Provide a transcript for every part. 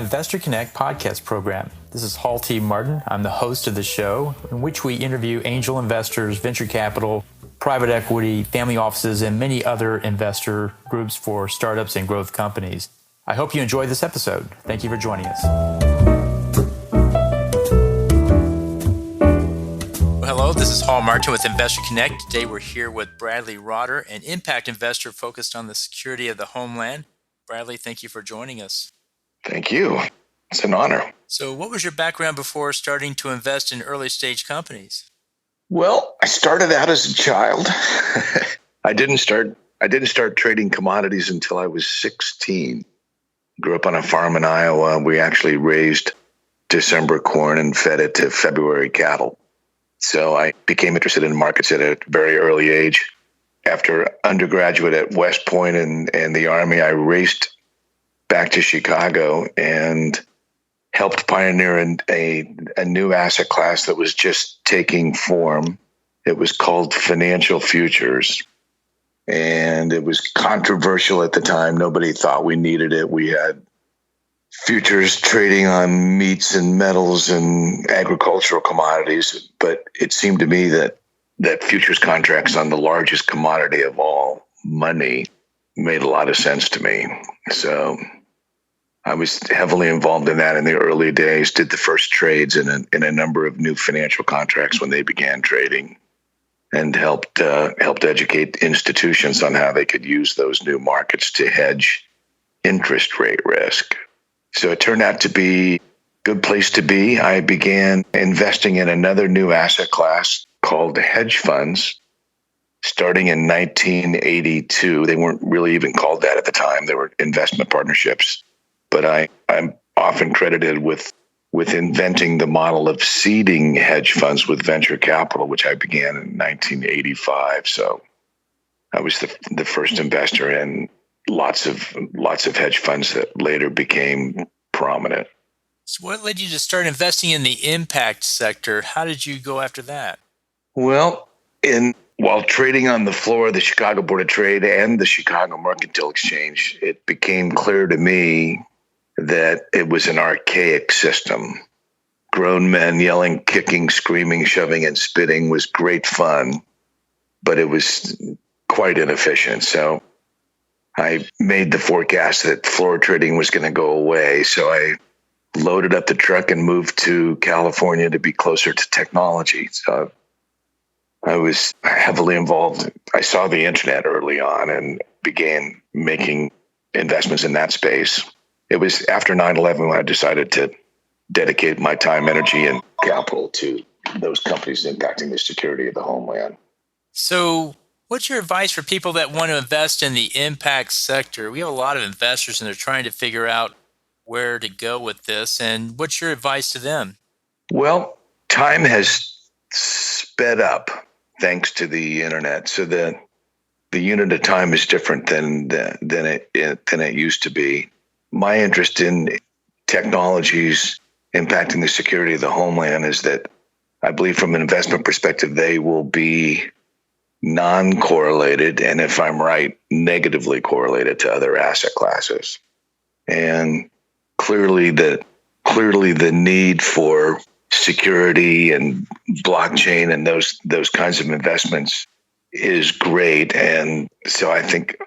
Investor Connect podcast program. This is Hall T. Martin. I'm the host of the show, in which we interview angel investors, venture capital, private equity, family offices, and many other investor groups for startups and growth companies. I hope you enjoy this episode. Thank you for joining us. Well, hello, this is Hall Martin with Investor Connect. Today we're here with Bradley Rotter, an impact investor focused on the security of the homeland. Bradley, thank you for joining us. Thank you. It's an honor. So what was your background before starting to invest in early stage companies? Well, I started out as a child. I didn't start trading commodities until I was 16. Grew up on a farm in Iowa. We actually raised December corn and fed it to February cattle. So I became interested in markets at a very early age. After undergraduate at West Point and the Army, I raced back to Chicago and helped pioneer a new asset class that was just taking form. It was called financial futures, and it was controversial at the time. Nobody thought we needed it. We had futures trading on meats and metals and agricultural commodities, but it seemed to me that futures contracts on the largest commodity of all, money, made a lot of sense to me. So I was heavily involved in that in the early days, did the first trades in a number of new financial contracts when they began trading, and helped educate institutions on how they could use those new markets to hedge interest rate risk. So it turned out to be a good place to be. I began investing in another new asset class called hedge funds, starting in 1982. They weren't really even called that at the time. They were investment partnerships. But I'm often credited with inventing the model of seeding hedge funds with venture capital, which I began in 1985. So I was the first investor in lots of hedge funds that later became prominent. So what led you to start investing in the impact sector? How did you go after that? Well, while trading on the floor of the Chicago Board of Trade and the Chicago Mercantile Exchange, it became clear to me that it was an archaic system. Grown men yelling, kicking, screaming, shoving, and spitting was great fun, but it was quite inefficient. So I made the forecast that floor trading was going to go away. So I loaded up the truck and moved to California to be closer to technology. So I was heavily involved. I saw the internet early on and began making investments in that space. It was after 9/11 when I decided to dedicate my time, energy, and capital to those companies impacting the security of the homeland. So what's your advice for people that want to invest in the impact sector? We have a lot of investors and they're trying to figure out where to go with this. And what's your advice to them? Well, time has sped up thanks to the internet. So the unit of time is different than it used to be. My interest in technologies impacting the security of the homeland is that I believe from an investment perspective, they will be non-correlated, and if I'm right, negatively correlated to other asset classes. And clearly the need for security and blockchain and those kinds of investments is great. And so I think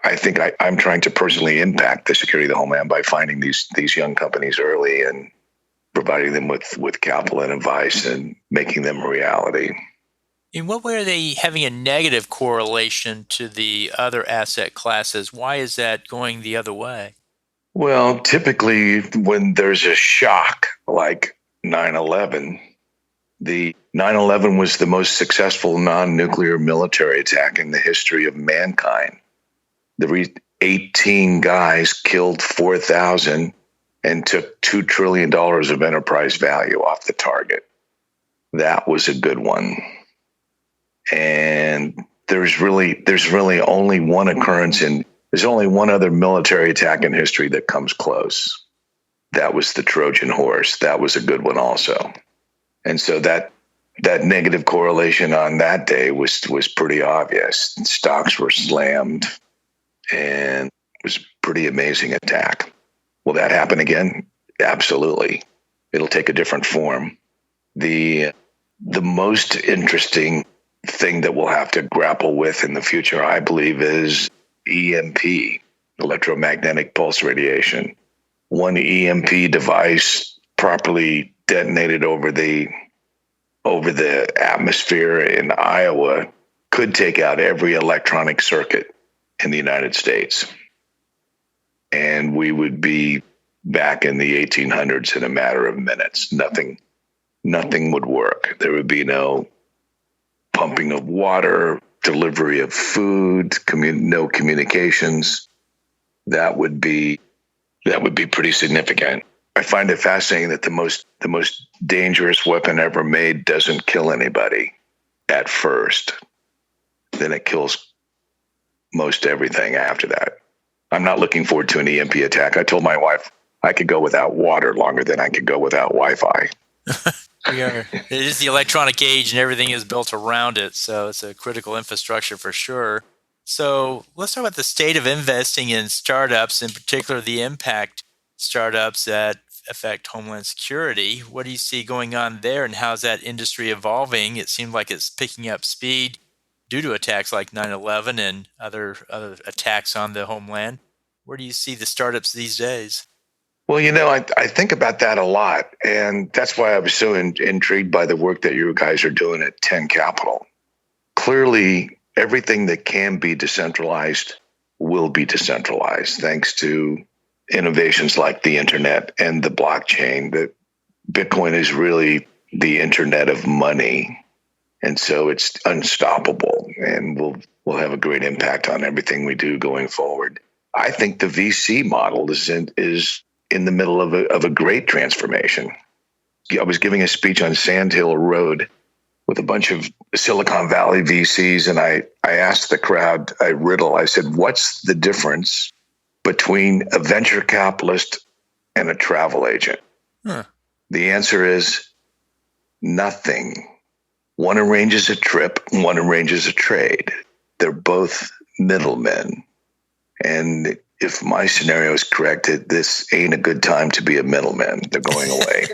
I'm trying to personally impact the security of the homeland by finding these young companies early and providing them with capital and advice and making them a reality. In what way are they having a negative correlation to the other asset classes? Why is that going the other way? Well, typically when there's a shock like 9/11, the 9/11 was the most successful non-nuclear military attack in the history of mankind. The 18 guys killed 4,000 and took $2 trillion of enterprise value off the target. That was a good one. And there's really only one occurrence there's only one other military attack in history that comes close. That was the Trojan horse. That was a good one also. And so that negative correlation on that day was pretty obvious. Stocks were slammed and it was a pretty amazing attack. Will that happen again? Absolutely. It'll take a different form. The most interesting thing that we'll have to grapple with in the future, I believe, is EMP, electromagnetic pulse radiation. One EMP device properly detonated over the atmosphere in Iowa could take out every electronic circuit in the United States. And we would be back in the 1800s in a matter of minutes. Nothing would work. There would be no pumping of water, delivery of food, no communications. That would be pretty significant. I find it fascinating that the most dangerous weapon ever made doesn't kill anybody at first. Then it kills most everything after that. I'm not looking forward to an EMP attack. I told my wife I could go without water longer than I could go without Wi-Fi. It is the electronic age and everything is built around it, so it's a critical infrastructure for sure. So let's talk about the state of investing in startups, in particular the impact startups that affect Homeland Security. What do you see going on there, and how's that industry evolving? It seems like it's picking up speed due to attacks like 9/11 and other attacks on the Homeland. Where do you see the startups these days? Well, I think about that a lot, and that's why I was so intrigued by the work that you guys are doing at 10 Capital. Clearly, everything that can be decentralized will be decentralized thanks to innovations like the internet and the blockchain. That Bitcoin is really the internet of money, and so it's unstoppable, and will have a great impact on everything we do going forward. I think the VC model is in the middle of a great transformation. I was giving a speech on Sand Hill Road with a bunch of Silicon Valley VCs, and I asked the crowd a riddle. I said, what's the difference between a venture capitalist and a travel agent? The answer is nothing. One arranges a trip, one arranges a trade. They're both middlemen. And if my scenario is correct, this ain't a good time to be a middleman. They're going away.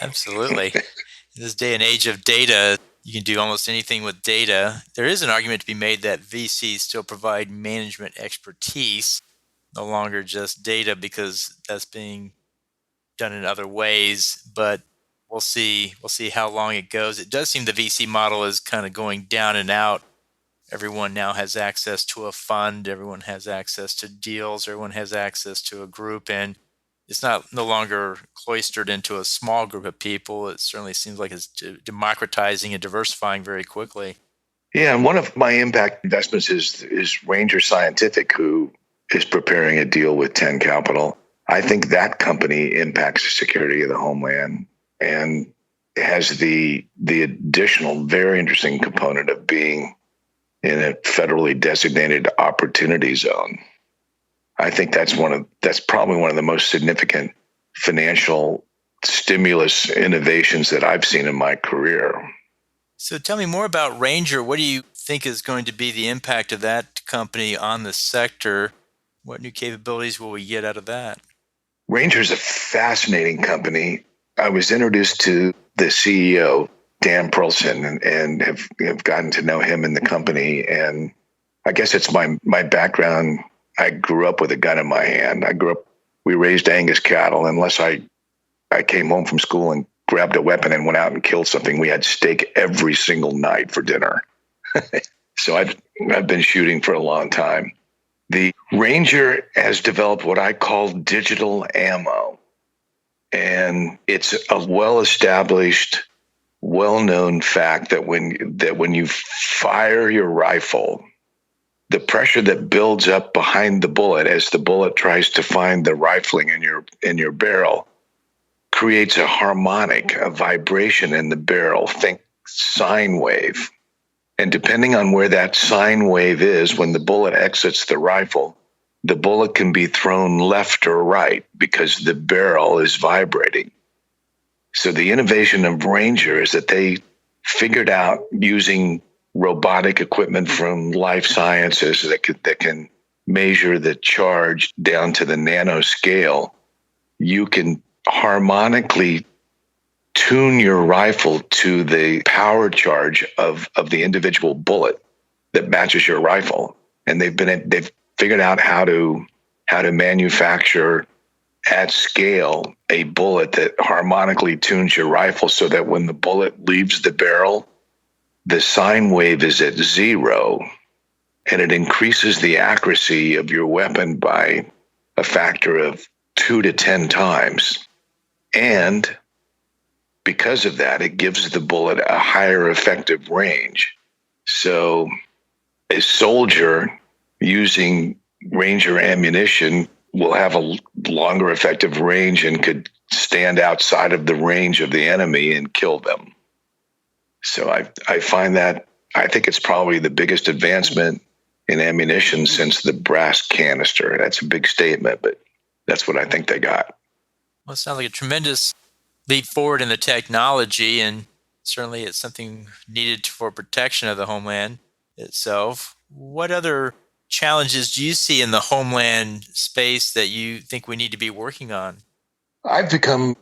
Absolutely. In this day and age of data, you can do almost anything with data. There is an argument to be made that VCs still provide management expertise, no longer just data, because that's being done in other ways. But we'll see how long it goes. It does seem the VC model is kind of going down and out. Everyone now has access to a fund. Everyone has access to deals. Everyone has access to a group, and it's no longer cloistered into a small group of people. It certainly seems like it's democratizing and diversifying very quickly. Yeah, and one of my impact investments is Ranger Scientific, who is preparing a deal with 10 Capital. I think that company impacts the security of the homeland and has the additional very interesting component of being in a federally designated opportunity zone. I think that's probably one of the most significant financial stimulus innovations that I've seen in my career. So tell me more about Ranger. What do you think is going to be the impact of that company on the sector? What new capabilities will we get out of that? Ranger is a fascinating company. I was introduced to the CEO, Dan Perlson, and have gotten to know him in the company. And I guess it's my background. I grew up with a gun in my hand. We raised Angus cattle. Unless I came home from school and grabbed a weapon and went out and killed something, we had steak every single night for dinner. So I've been shooting for a long time. The Ranger has developed what I call digital ammo. And it's a well-established, well-known fact that when you fire your rifle, the pressure that builds up behind the bullet as the bullet tries to find the rifling in your barrel creates a harmonic, a vibration in the barrel. Think sine wave. And depending on where that sine wave is, when the bullet exits the rifle, the bullet can be thrown left or right because the barrel is vibrating. So the innovation of Ranger is that they figured out, using robotic equipment from life sciences that can measure the charge down to the nanoscale, you can harmonically tune your rifle to the power charge of the individual bullet that matches your rifle. And they've figured out how to manufacture at scale a bullet that harmonically tunes your rifle so that when the bullet leaves the barrel, the sine wave is at 0, and it increases the accuracy of your weapon by a factor of 2 to 10 times. And because of that, it gives the bullet a higher effective range. So a soldier using Ranger ammunition will have a longer effective range and could stand outside of the range of the enemy and kill them. So I find that, I think it's probably the biggest advancement in ammunition since the brass canister. That's a big statement, but that's what I think they got. Well, it sounds like a tremendous leap forward in the technology, and certainly it's something needed for protection of the homeland itself. What other challenges do you see in the homeland space that you think we need to be working on? I've become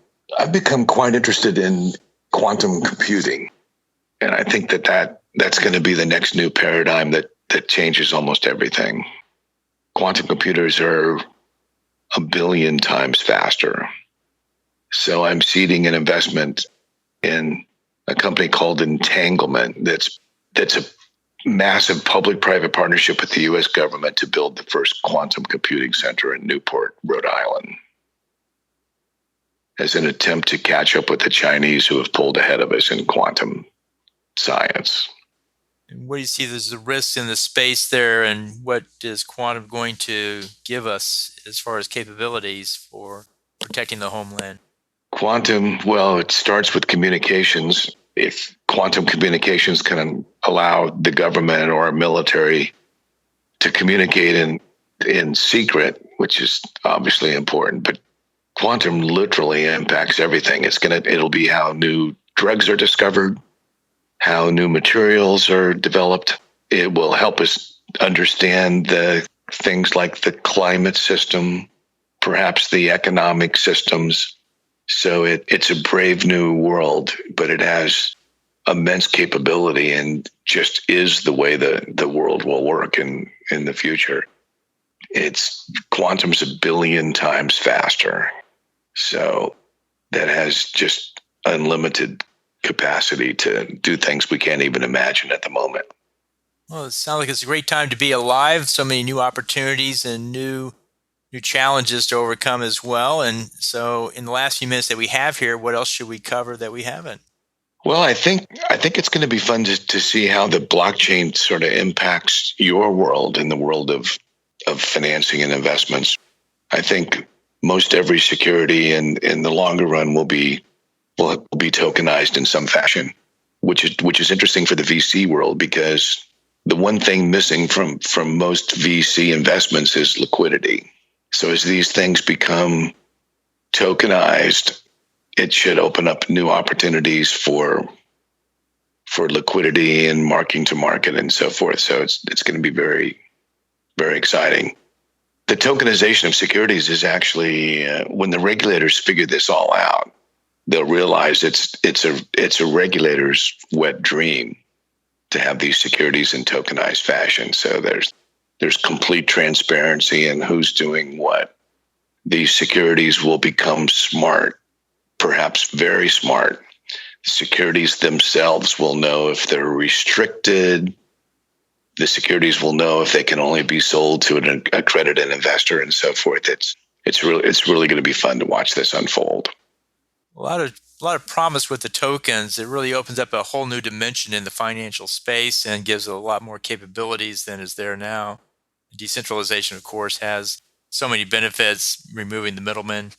quite interested in quantum computing, and I think that's going to be the next new paradigm that changes almost everything. Quantum computers are 1 billion times faster. So I'm seeding an investment in a company called Entanglement that's a massive public-private partnership with the U.S. government to build the first quantum computing center in Newport, Rhode Island, as an attempt to catch up with the Chinese who have pulled ahead of us in quantum science. And what do you see as the risks in the space there, and what is quantum going to give us as far as capabilities for protecting the homeland? Quantum, well, it starts with communications. If quantum communications can allow the government or our military to communicate in secret, which is obviously important, but quantum literally impacts everything. It'll be how new drugs are discovered, how new materials are developed. It will help us understand the things like the climate system, perhaps the economic systems. So it's a brave new world, but it has immense capability and just is the way the world will work in the future. Quantum's 1 billion times faster. So that has just unlimited capacity to do things we can't even imagine at the moment. Well, it sounds like it's a great time to be alive. So many new opportunities and new challenges to overcome as well. And so in the last few minutes that we have here, what else should we cover that we haven't? Well, I think it's going to be fun to see how the blockchain sort of impacts your world and the world of financing and investments. I think most every security in the longer run will be tokenized in some fashion, which is interesting for the VC world, because the one thing missing from most VC investments is liquidity. So as these things become tokenized, it should open up new opportunities for liquidity and marking to market and so forth. So it's going to be very, very exciting. The tokenization of securities is actually, when the regulators figure this all out, they'll realize it's a regulator's wet dream to have these securities in tokenized fashion. So there's complete transparency in who's doing what. These securities will become smart, perhaps very smart. Securities themselves will know if they're restricted. The securities will know if they can only be sold to an accredited investor and so forth. It's really going to be fun to watch this unfold. A lot of promise with the tokens. It really opens up a whole new dimension in the financial space and gives a lot more capabilities than is there now. Decentralization, of course, has so many benefits, removing the middlemen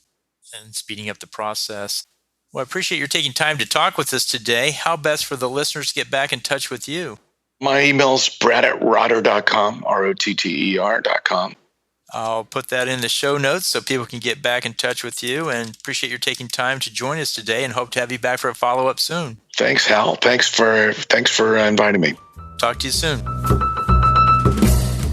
and speeding up the process. Well, I appreciate your taking time to talk with us today. How best for the listeners to get back in touch with you? My email's brad@rotter.com, ROTTER.com. I'll put that in the show notes so people can get back in touch with you, and appreciate your taking time to join us today and hope to have you back for a follow-up soon. Thanks, Hal. Thanks for inviting me. Talk to you soon.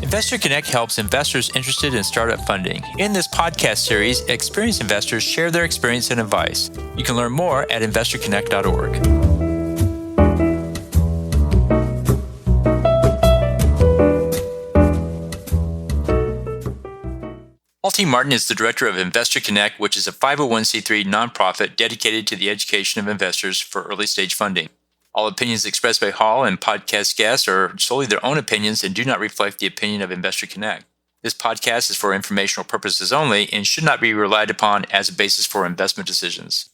Investor Connect helps investors interested in startup funding. In this podcast series, experienced investors share their experience and advice. You can learn more at investorconnect.org. Paul T. Martin is the director of Investor Connect, which is a 501c3 nonprofit dedicated to the education of investors for early stage funding. All opinions expressed by Hall and podcast guests are solely their own opinions and do not reflect the opinion of Investor Connect. This podcast is for informational purposes only and should not be relied upon as a basis for investment decisions.